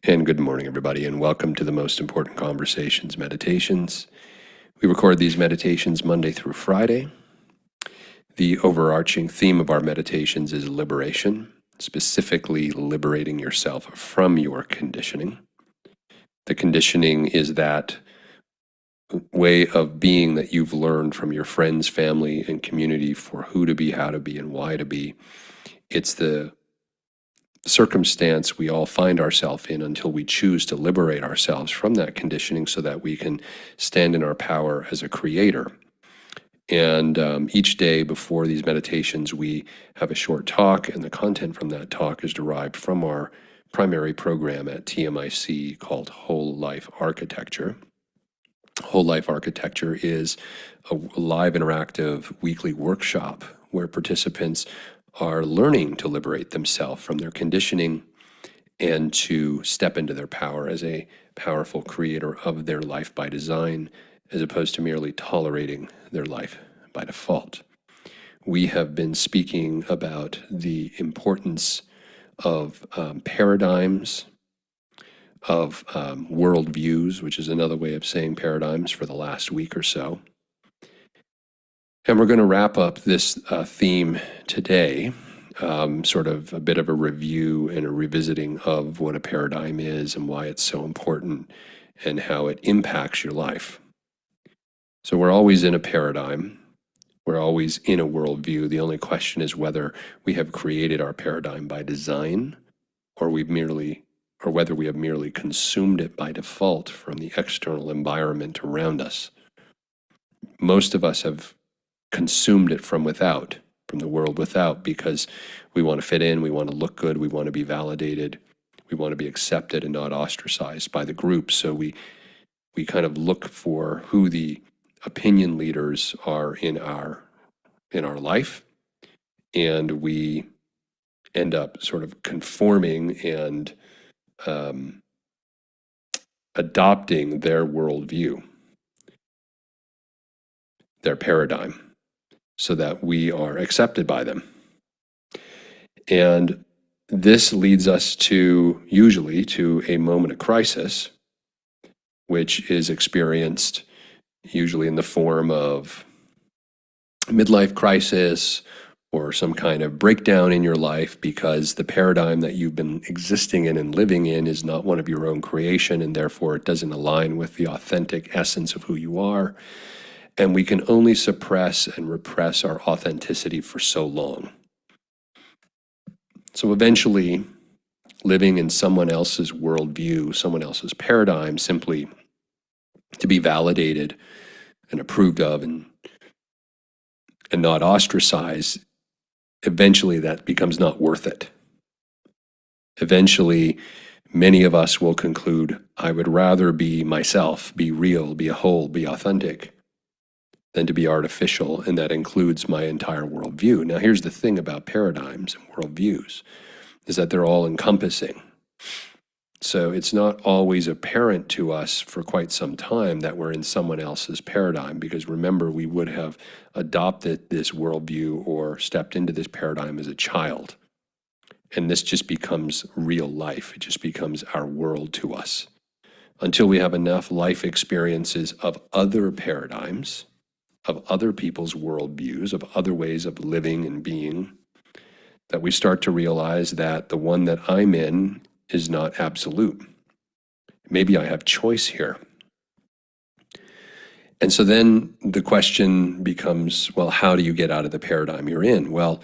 And good morning, everybody, and welcome to the Most Important Conversations Meditations. We record these meditations Monday through Friday. The overarching theme of our meditations is liberation, specifically liberating yourself from your conditioning. The conditioning is that way of being that you've learned from your friends, family, and community for who to be, how to be, and why to be. It's the circumstance we all find ourselves in until we choose to liberate ourselves from that conditioning so that we can stand in our power as a creator. And each day before these meditations, we have a short talk, and the content from that talk is derived from our primary program at TMIC called Whole Life Architecture. Whole Life Architecture is a live interactive weekly workshop where participants are learning to liberate themselves from their conditioning and to step into their power as a powerful creator of their life by design, as opposed to merely tolerating their life by default. We have been speaking about the importance of paradigms, of worldviews, which is another way of saying paradigms, for the last week or so. And we're going to wrap up this theme today, sort of a bit of a review and a revisiting of what a paradigm is and why it's so important and how it impacts your life. So we're always in a paradigm. We're always in a worldview. The only question is whether we have created our paradigm by design or whether we have merely consumed it by default from the external environment around us. Most of us have consumed it from without, from the world without, because we want to fit in, we want to look good, we want to be validated, we want to be accepted and not ostracized by the group. So we kind of look for who the opinion leaders are in our life, and we end up sort of conforming and adopting their worldview, their paradigm, so that we are accepted by them. And this leads us usually to a moment of crisis, which is experienced usually in the form of midlife crisis or some kind of breakdown in your life, because the paradigm that you've been existing in and living in is not one of your own creation, and therefore it doesn't align with the authentic essence of who you are. And we can only suppress and repress our authenticity for so long. So eventually, living in someone else's worldview, someone else's paradigm, simply to be validated and approved of and not ostracized, eventually that becomes not worth it. Eventually, many of us will conclude, I would rather be myself, be real, be a whole, be authentic, than to be artificial, and that includes my entire worldview. Now, here's the thing about paradigms and worldviews, is that they're all encompassing. So it's not always apparent to us for quite some time that we're in someone else's paradigm, because remember, we would have adopted this worldview or stepped into this paradigm as a child. And this just becomes real life. It just becomes our world to us. Until we have enough life experiences of other paradigms, of other people's worldviews, of other ways of living and being, that we start to realize that the one that I'm in is not absolute. Maybe I have choice here. And so then the question becomes, well, how do you get out of the paradigm you're in? Well,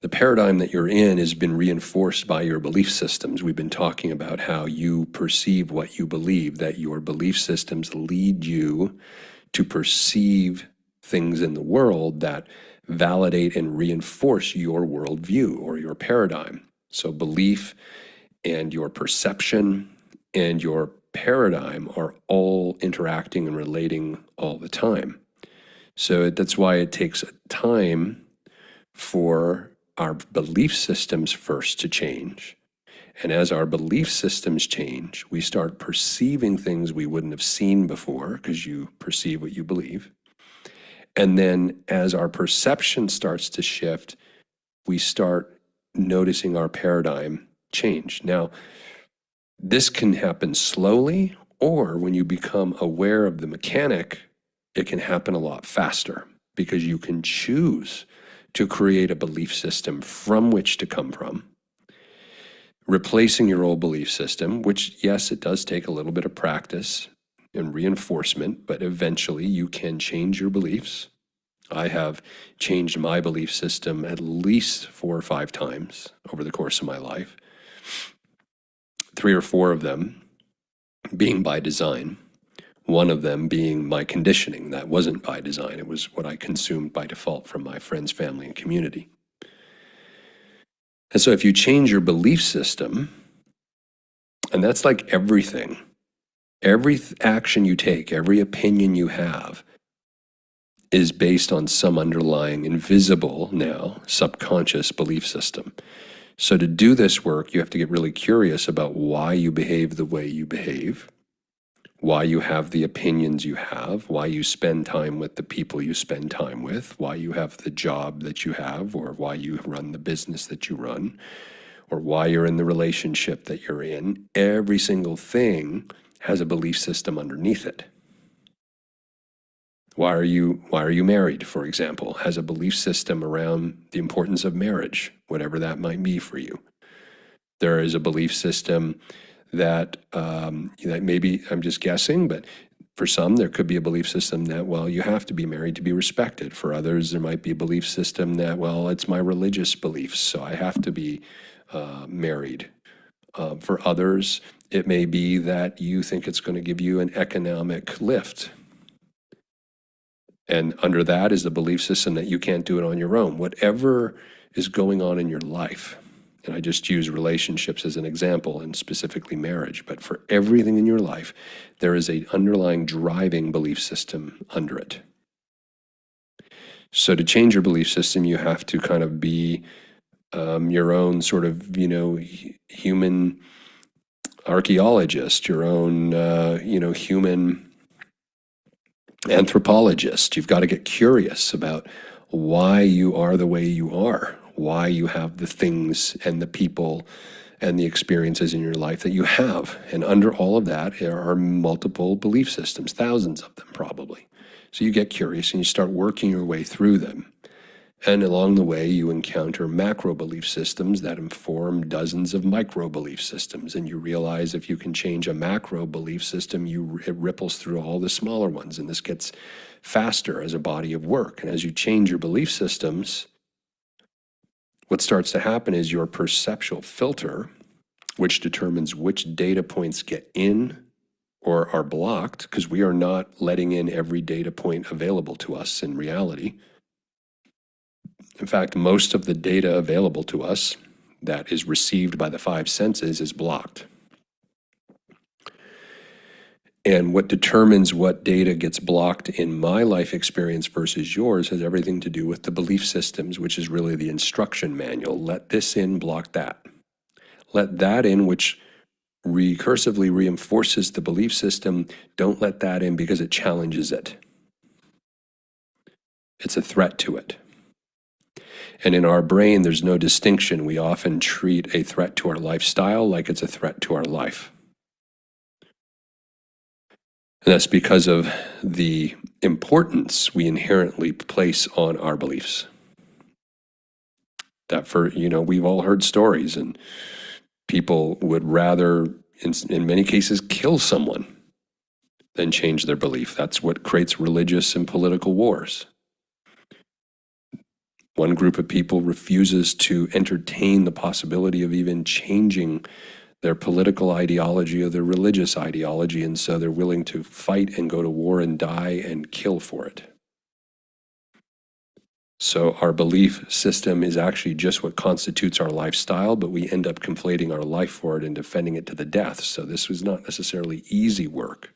the paradigm that you're in has been reinforced by your belief systems. We've been talking about how you perceive what you believe, that your belief systems lead you to perceive things in the world that validate and reinforce your worldview or your paradigm. So belief and your perception and your paradigm are all interacting and relating all the time. So that's why it takes time for our belief systems first to change. And as our belief systems change, we start perceiving things we wouldn't have seen before, because you perceive what you believe. And then as our perception starts to shift, we start noticing our paradigm change. Now, This can happen slowly, or when you become aware of the mechanic, it can happen a lot faster because you can choose to create a belief system from which to come from, replacing your old belief system, which, yes, it does take a little bit of practice and reinforcement, but eventually you can change your beliefs. I have changed my belief system at least 4 or 5 times over the course of my life, 3 or 4 of them being by design, one of them being my conditioning. That wasn't by design. It was what I consumed by default from my friends, family, and community. And so if you change your belief system, and that's like everything, every action you take, every opinion you have is based on some underlying invisible, now subconscious belief system. So to do this work, you have to get really curious about why you behave the way you behave, why you have the opinions you have, why you spend time with the people you spend time with, why you have the job that you have, or why you run the business that you run, or why you're in the relationship that you're in. Every single thing has a belief system underneath it. Why are you married, for example, has a belief system around the importance of marriage, whatever that might be for you. There is a belief system that maybe, I'm just guessing, but for some, there could be a belief system that, well, you have to be married to be respected. For others, there might be a belief system that, well, it's my religious beliefs, so I have to be married. For others, it may be that you think it's going to give you an economic lift. And under that is the belief system that you can't do it on your own. Whatever is going on in your life, and I just use relationships as an example, and specifically marriage, but for everything in your life, there is an underlying driving belief system under it. So to change your belief system, you have to kind of be your own sort of, human archaeologist, your own, human anthropologist. You've got to get curious about why you are the way you are, why you have the things and the people and the experiences in your life that you have. And under all of that, there are multiple belief systems, thousands of them probably. So you get curious and you start working your way through them. And along the way, you encounter macro belief systems that inform dozens of micro belief systems. And you realize if you can change a macro belief system, it ripples through all the smaller ones. And this gets faster as a body of work. And as you change your belief systems, what starts to happen is your perceptual filter, which determines which data points get in or are blocked, because we are not letting in every data point available to us in reality. In fact, most of the data available to us that is received by the 5 senses is blocked. And what determines what data gets blocked in my life experience versus yours has everything to do with the belief systems, which is really the instruction manual. Let this in, block that. Let that in, which recursively reinforces the belief system. Don't let that in because it challenges it. It's a threat to it. And in our brain, there's no distinction. We often treat a threat to our lifestyle like it's a threat to our life. And that's because of the importance we inherently place on our beliefs. That we've all heard stories, and people would rather, in many cases, kill someone than change their belief. That's what creates religious and political wars. One group of people refuses to entertain the possibility of even changing their political ideology or their religious ideology, and so they're willing to fight and go to war and die and kill for it. So our belief system is actually just what constitutes our lifestyle, but we end up conflating our life for it and defending it to the death. So this was not necessarily easy work.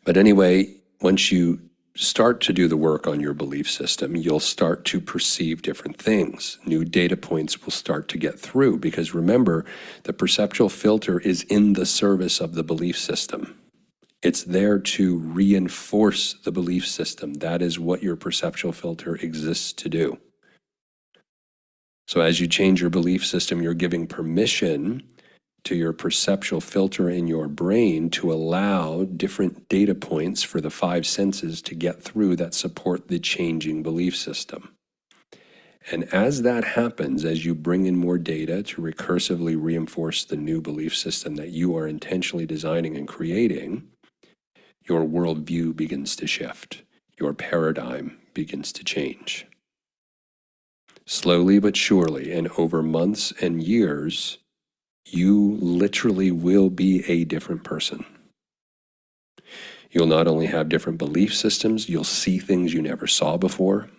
But anyway, once you start to do the work on your belief system, you'll start to perceive different things. New data points will start to get through, because remember, the perceptual filter is in the service of the belief system. It's there to reinforce the belief system. That is what your perceptual filter exists to do. So as you change your belief system, you're giving permission to your perceptual filter in your brain to allow different data points for the five senses to get through that support the changing belief system. And as that happens, as you bring in more data to recursively reinforce the new belief system that you are intentionally designing and creating, your worldview begins to shift. Your paradigm begins to change. Slowly but surely, and over months and years, you literally will be a different person. You'll not only have different belief systems, you'll see things you never saw before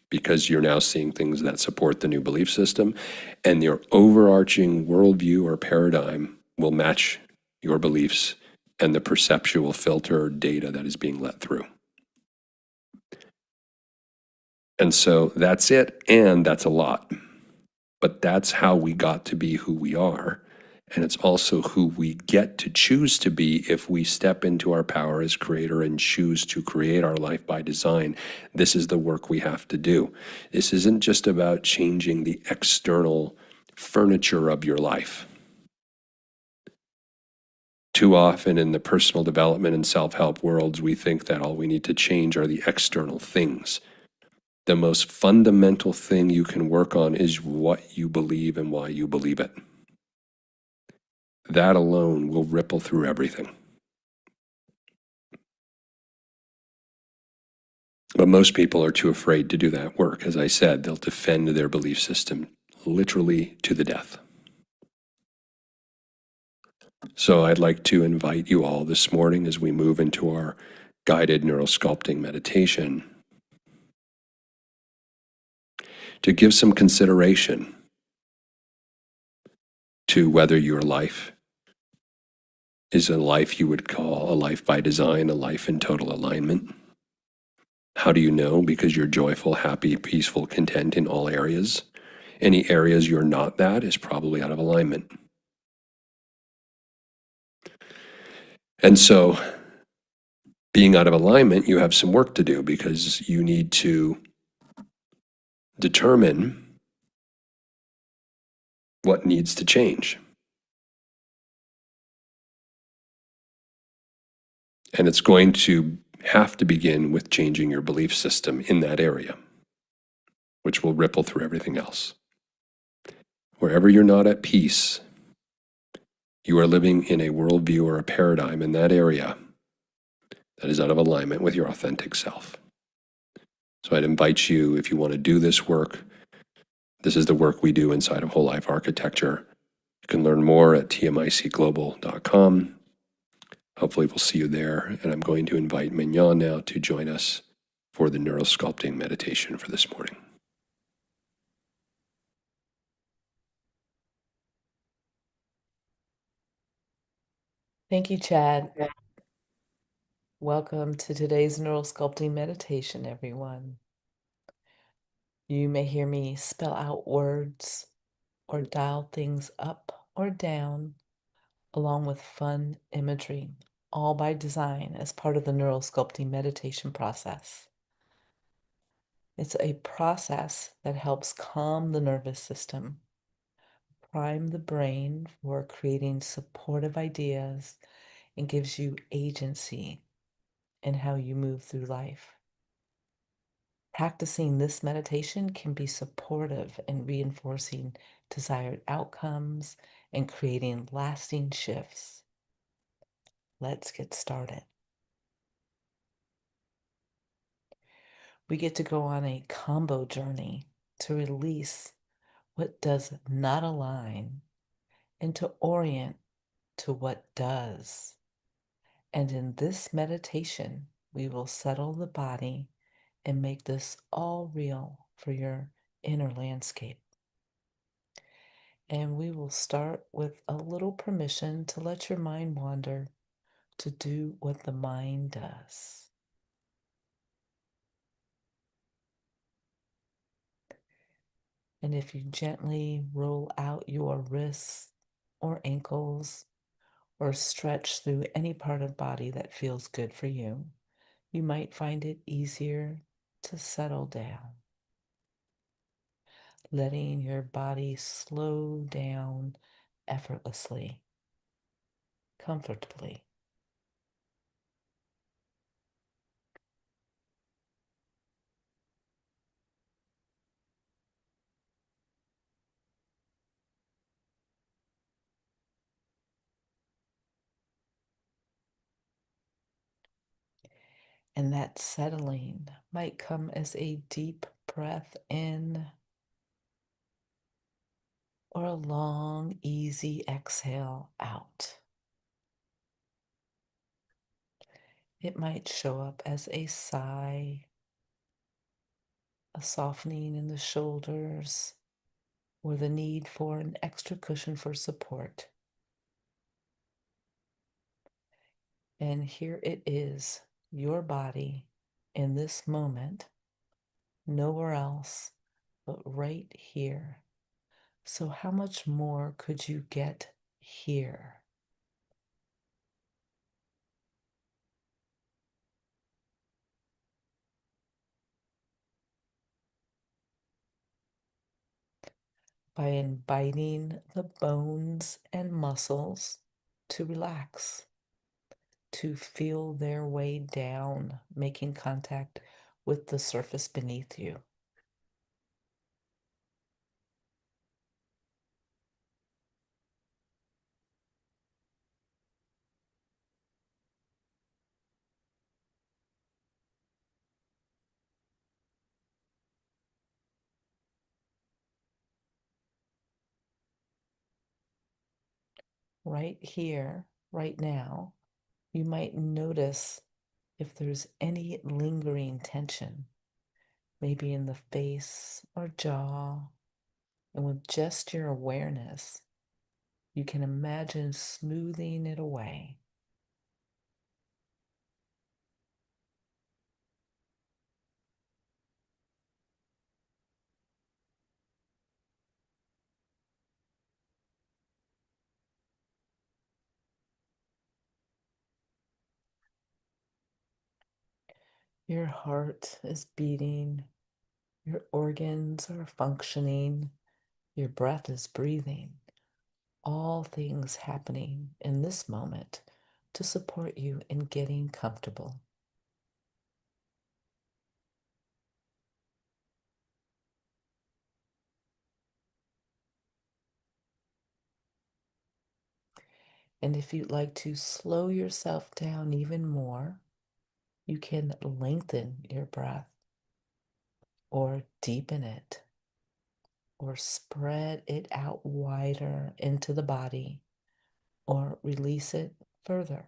because you're now seeing things that support the new belief system, and your overarching worldview or paradigm will match your beliefs and the perceptual filter data that is being let through. And so that's it, and that's a lot. But that's how we got to be who we are. And it's also who we get to choose to be if we step into our power as creator and choose to create our life by design. This is the work we have to do. This isn't just about changing the external furniture of your life. Too often in the personal development and self-help worlds, we think that all we need to change are the external things. The most fundamental thing you can work on is what you believe and why you believe it. That alone will ripple through everything. But most people are too afraid to do that work. As I said, they'll defend their belief system literally to the death. So I'd like to invite you all this morning as we move into our guided neurosculpting meditation to give some consideration to whether your life is a life you would call a life by design, a life in total alignment. How do you know? Because you're joyful, happy, peaceful, content in all areas. Any areas you're not that is probably out of alignment. And so, being out of alignment, you have some work to do because you need to determine what needs to change. And it's going to have to begin with changing your belief system in that area, which will ripple through everything else. Wherever you're not at peace, you are living in a worldview or a paradigm in that area that is out of alignment with your authentic self. So I'd invite you, if you want to do this work, this is the work we do inside of Whole Life Architecture. You can learn more at tmicglobal.com. Hopefully we'll see you there. And I'm going to invite Mignon now to join us for the neurosculpting meditation for this morning. Thank you, Chad. Welcome to today's neurosculpting meditation, everyone. You may hear me spell out words or dial things up or down, along with fun imagery, all by design as part of the neurosculpting meditation process. It's a process that helps calm the nervous system, prime the brain for creating supportive ideas, and gives you agency in how you move through life. Practicing this meditation can be supportive in reinforcing desired outcomes and creating lasting shifts. Let's get started. We get to go on a combo journey to release what does not align and to orient to what does. And in this meditation, we will settle the body and make this all real for your inner landscape. And we will start with a little permission to let your mind wander, to do what the mind does. And if you gently roll out your wrists or ankles or stretch through any part of body that feels good for you, you might find it easier to settle down. letting your body slow down effortlessly, comfortably. And that settling might come as a deep breath in or a long, easy exhale out. It might show up as a sigh, a softening in the shoulders, or the need for an extra cushion for support. And here it is, your body in this moment, nowhere else but right here. So, how much more could you get here? By inviting the bones and muscles to relax, to feel their way down, making contact with the surface beneath you. Right here, right now, you might notice if there's any lingering tension, maybe in the face or jaw. And with just your awareness, you can imagine smoothing it away. Your heart is beating, your organs are functioning, your breath is breathing. All things happening in this moment to support you in getting comfortable. And if you'd like to slow yourself down even more, you can lengthen your breath or deepen it or spread it out wider into the body or release it further.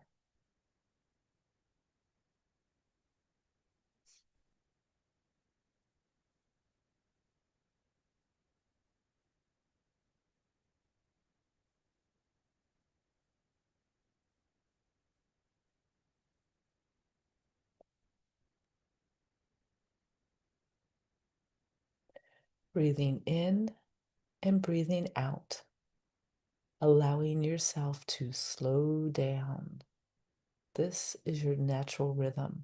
Breathing in and breathing out, allowing yourself to slow down. This is your natural rhythm,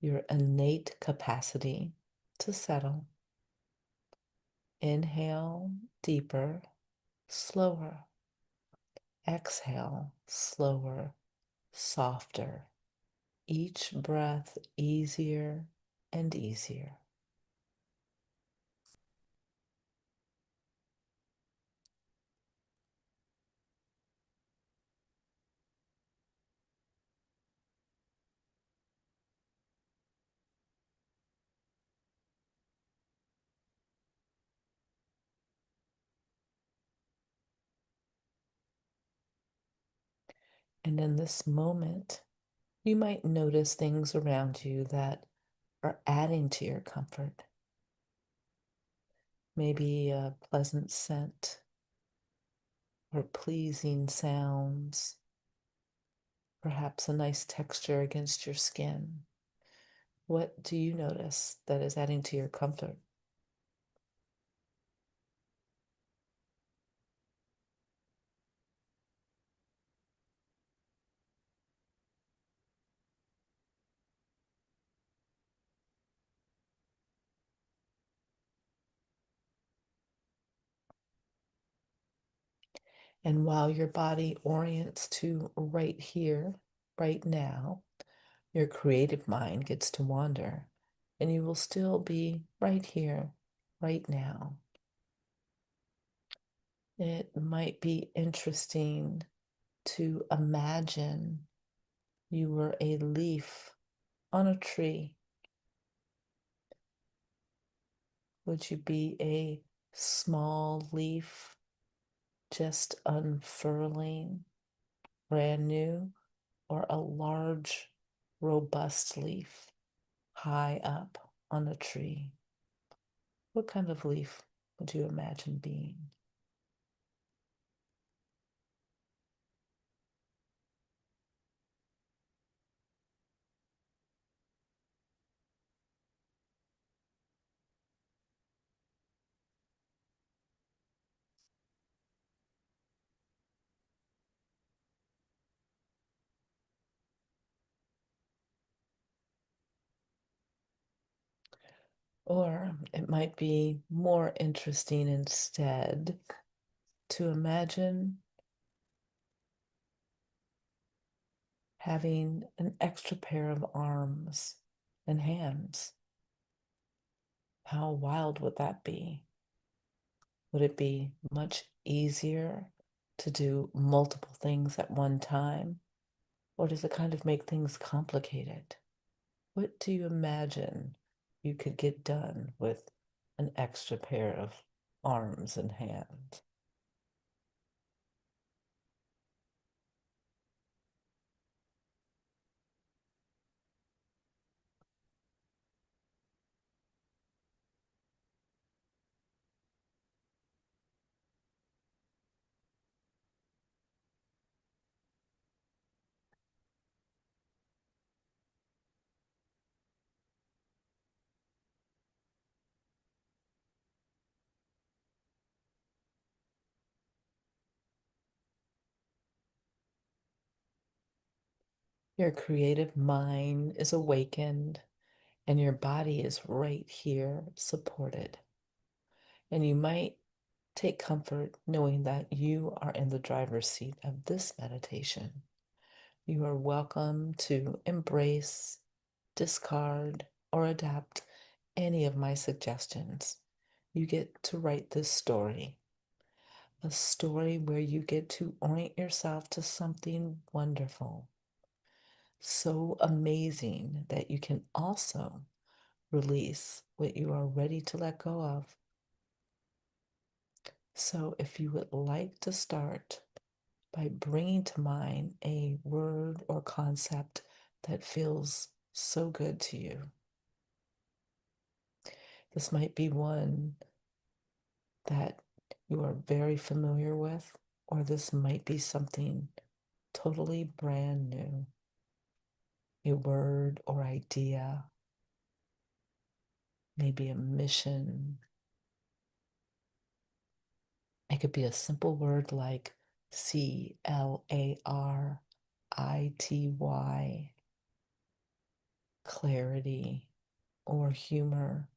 your innate capacity to settle. Inhale deeper, slower. Exhale slower, softer. Each breath easier and easier. And in this moment, you might notice things around you that are adding to your comfort. Maybe a pleasant scent or pleasing sounds, perhaps a nice texture against your skin. What do you notice that is adding to your comfort? And while your body orients to right here, right now, your creative mind gets to wander, and you will still be right here, right now. It might be interesting to imagine you were a leaf on a tree. Would you be a small leaf just unfurling, brand new, or a large, robust leaf high up on a tree? What kind of leaf would you imagine being? Or it might be more interesting instead to imagine having an extra pair of arms and hands. How wild would that be? Would it be much easier to do multiple things at one time? Or does it kind of make things complicated? What do you imagine you could get done with an extra pair of arms and hands? Your creative mind is awakened and your body is right here supported. And you might take comfort knowing that you are in the driver's seat of this meditation. You are welcome to embrace, discard, or adapt any of my suggestions. You get to write this story, a story where you get to orient yourself to something wonderful, so amazing that you can also release what you are ready to let go of. So, if you would like to start by bringing to mind a word or concept that feels so good to you, this might be one that you are very familiar with, or this might be something totally brand new, a word or idea, maybe a mission. It could be a simple word like clarity, clarity, or humor,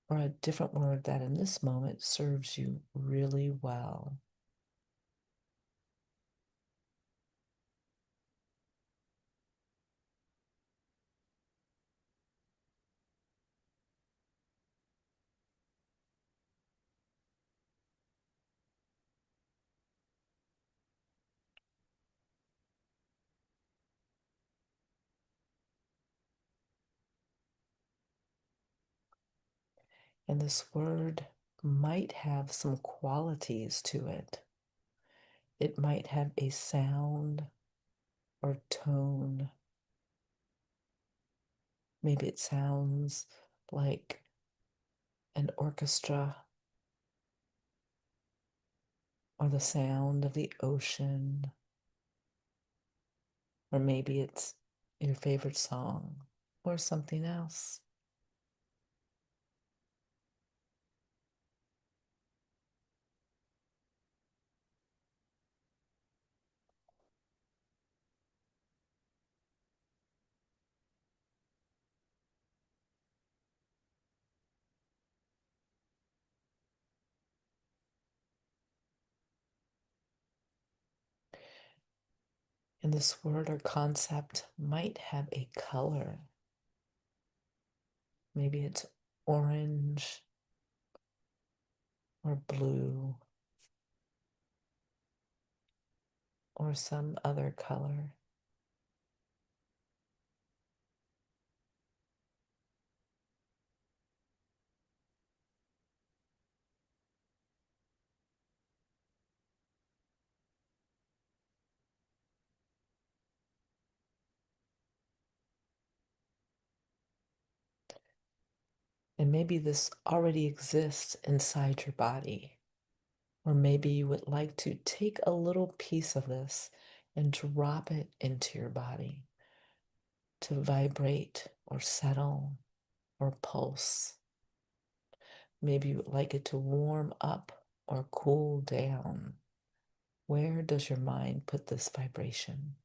or a different word that in this moment serves you really well. And this word might have some qualities to it. It might have a sound or tone. Maybe it sounds like an orchestra or the sound of the ocean, or maybe it's your favorite song or something else. And this word or concept might have a color. Maybe it's orange or blue or some other color. And maybe this already exists inside your body. Or maybe you would like to take a little piece of this and drop it into your body to vibrate or settle or pulse. Maybe you would like it to warm up or cool down. Where does your mind put this vibration?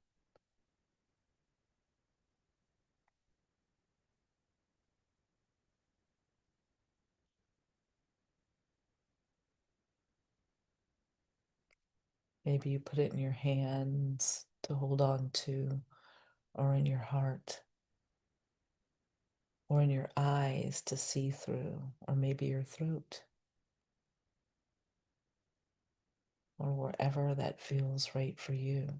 Maybe you put it in your hands to hold on to, or in your heart, or in your eyes to see through, or maybe your throat, or wherever that feels right for you.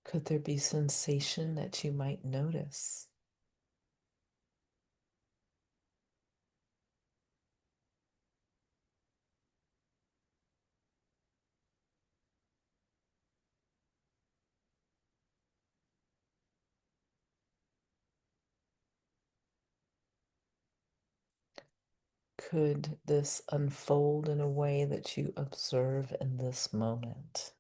Could there be sensation that you might notice? Could this unfold in a way that you observe in this moment?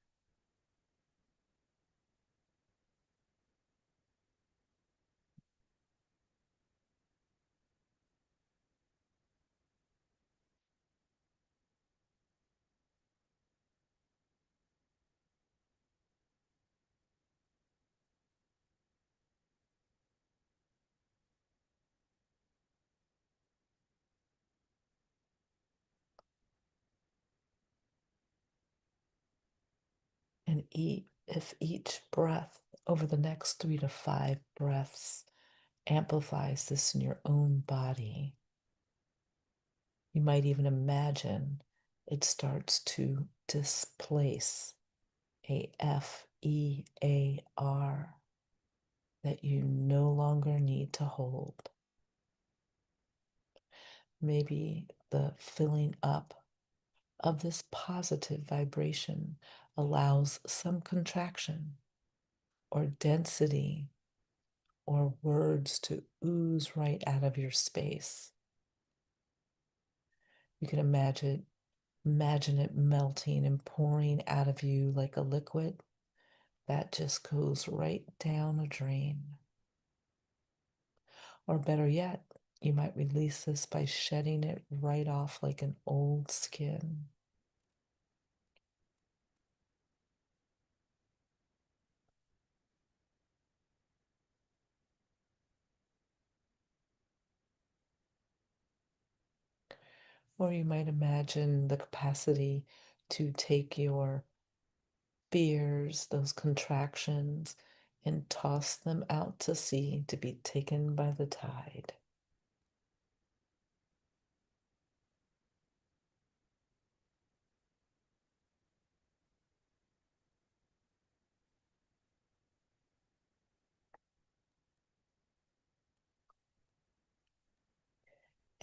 And if each breath over the next 3 to 5 breaths amplifies this in your own body, you might even imagine it starts to displace a FEAR that you no longer need to hold. Maybe the filling up of this positive vibration allows some contraction or density or words to ooze right out of your space. You can imagine it melting and pouring out of you like a liquid that just goes right down a drain. Or better yet, you might release this by shedding it right off like an old skin. Or you might imagine the capacity to take your fears, those contractions, and toss them out to sea to be taken by the tide.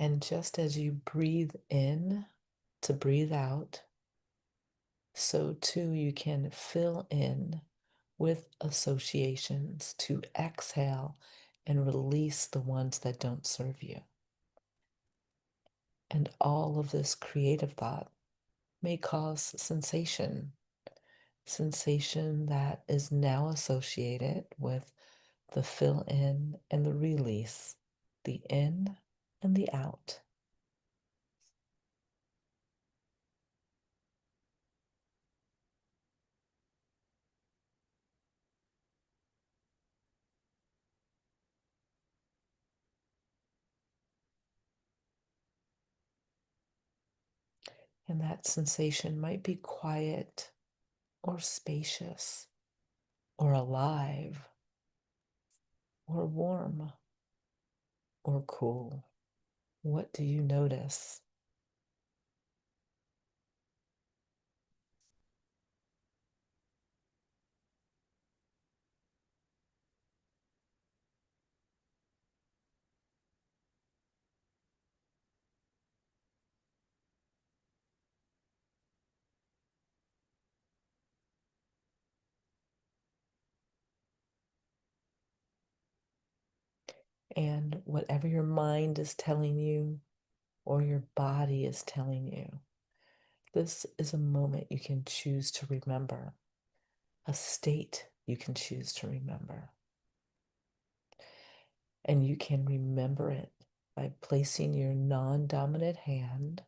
And just as you breathe in to breathe out, so too you can fill in with associations to exhale and release the ones that don't serve you. And all of this creative thought may cause sensation that is now associated with the fill in and the release, the in and the out. And that sensation might be quiet or spacious or alive or warm or cool. What do you notice? And whatever your mind is telling you or your body is telling you, this is a moment you can choose to remember, a state you can choose to remember. And you can remember it by placing your non-dominant hand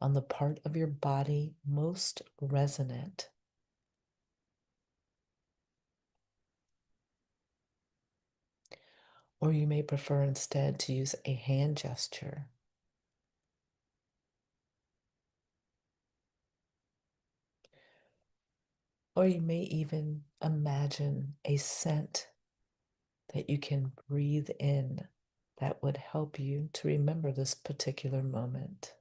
on the part of your body most resonant. Or you may prefer instead to use a hand gesture. Or you may even imagine a scent that you can breathe in that would help you to remember this particular moment.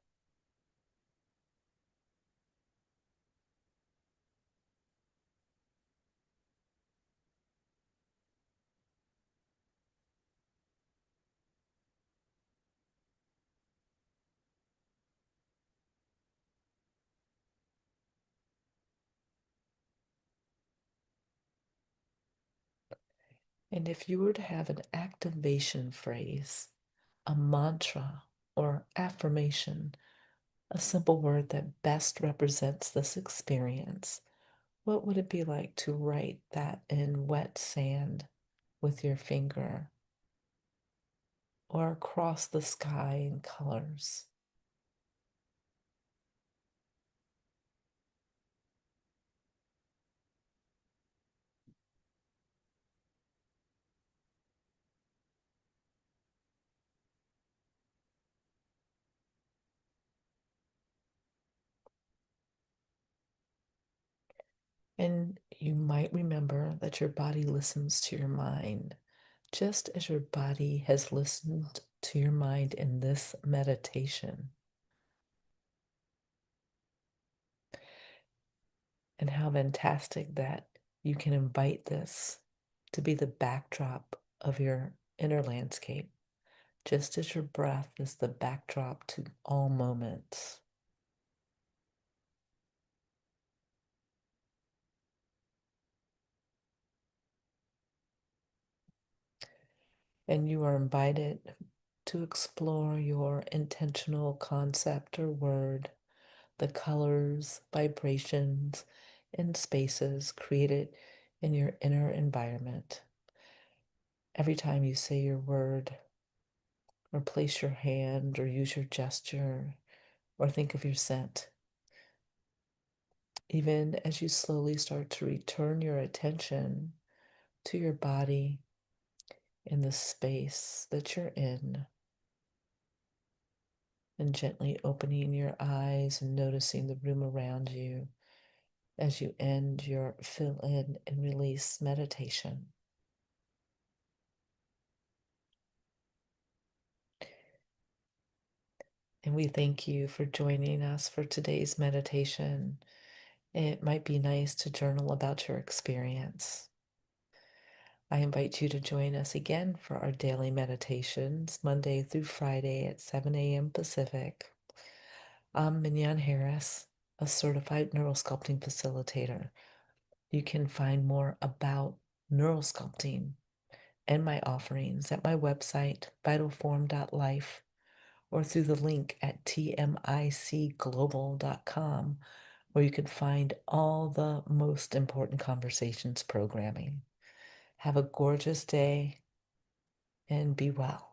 And if you were to have an activation phrase, a mantra, or affirmation, a simple word that best represents this experience, what would it be like to write that in wet sand with your finger or across the sky in colors? And you might remember that your body listens to your mind, just as your body has listened to your mind in this meditation. And how fantastic that you can invite this to be the backdrop of your inner landscape, just as your breath is the backdrop to all moments. And you are invited to explore your intentional concept or word, the colors, vibrations, and spaces created in your inner environment. Every time you say your word, or place your hand, or use your gesture, or think of your scent, even as you slowly start to return your attention to your body in the space that you're in, and gently opening your eyes and noticing the room around you as you end your fill in and release meditation. And we thank you for joining us for today's meditation. It might be nice to journal about your experience. I invite you to join us again for our daily meditations, Monday through Friday at 7 a.m. Pacific. I'm Mignon Harris, a certified neural sculpting facilitator. You can find more about neural sculpting and my offerings at my website, vitalform.life, or through the link at tmicglobal.com, where you can find all the most important conversations programming. Have a gorgeous day and be well.